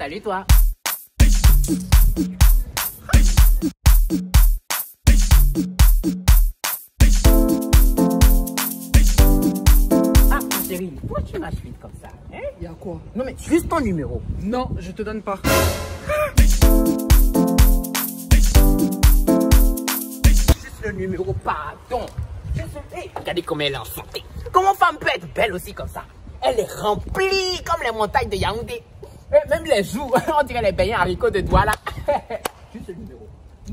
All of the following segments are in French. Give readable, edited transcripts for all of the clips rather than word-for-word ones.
Salut toi. Ah, ma chérie, pourquoi tu marches vite comme ça, hein? Y'a quoi? Non mais juste ton numéro. Non, je te donne pas. Juste le numéro, pardon. Hey, regardez comment elle est enchantée. Comment femme peut être belle aussi comme ça? Elle est remplie comme les montagnes de Yaoundé. Et même les joues, on dirait les beignets haricots de Douala. Juste le numéro.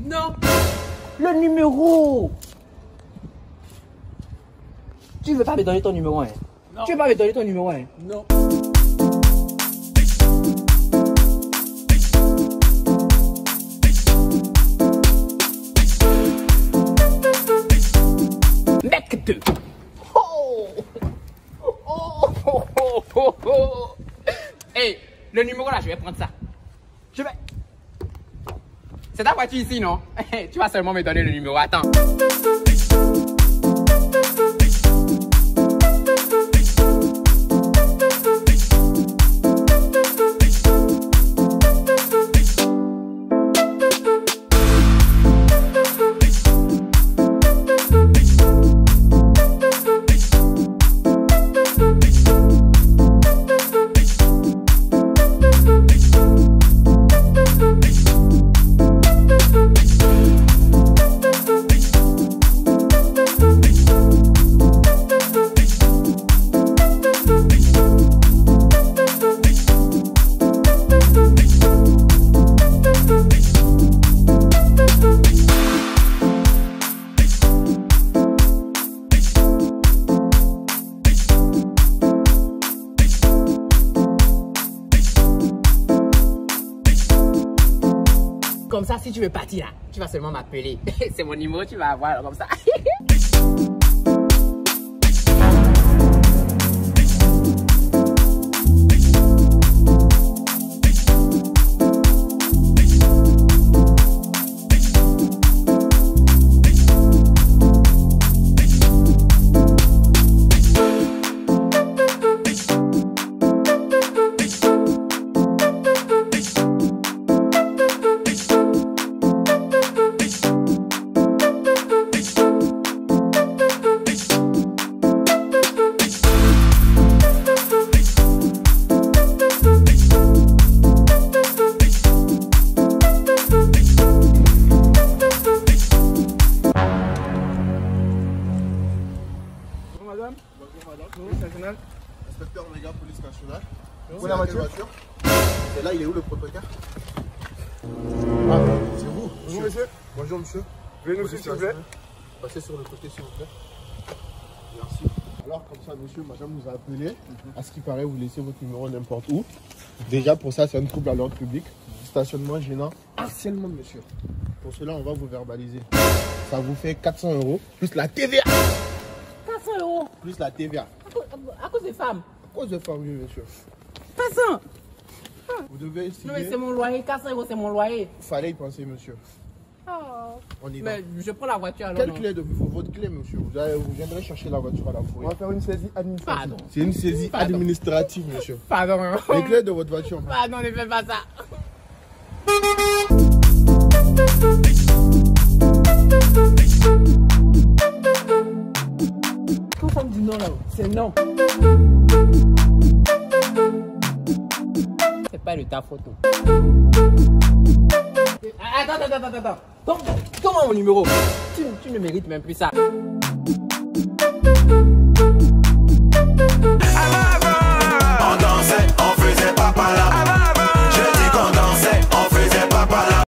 Non. Le numéro. Tu veux pas me donner ton numéro, hein? Non. Tu veux pas me donner ton numéro, hein? Non. Mec 2. Oh. Oh, oh, oh, oh, oh. Hey, le numéro là, je vais prendre ça. Je vais. C'est ta voiture ici, non? Tu vas seulement me donner le numéro. Attends. Comme ça, si tu veux partir là, tu vas seulement m'appeler. C'est mon numéro, tu vas avoir comme ça. Inspecteur Omega, police nationale. Vous la voiture? Et là, il est où le propriétaire? Ah, c'est vous. Bonjour monsieur. Bonjour monsieur. Veuillez nous suivre s'il vous plaît. Passez sur le côté s'il vous plaît. Merci. Alors comme ça, monsieur, madame nous a appelé. À ce qui paraît, vous laissez votre numéro n'importe où. Déjà pour ça, c'est un trouble à l'ordre public. Stationnement gênant, harcèlement monsieur. Pour cela, on va vous verbaliser. Ça vous fait 400 € plus la TVA. 400 €. Plus la TVA. À cause des femmes. À cause de faire mieux, monsieur. 400. Vous devez Non mais estimer. c'est mon loyer, 400 € c'est mon loyer. Fallait y penser, monsieur. Oh. On y va. Mais je prends la voiture alors. Quelle non? clé de votre clé, monsieur? Vous viendrez chercher la voiture à la On fourrière. va faire une saisie administrative. Pardon. C'est une saisie Pardon. administrative, monsieur. Pardon. Les clés de votre voiture. Pardon, ne fais pas ça. Quand ça me dit non là, c'est non. C'est pas de ta photo. Attends. Donne-moi mon numéro. Tu ne mérites même plus ça.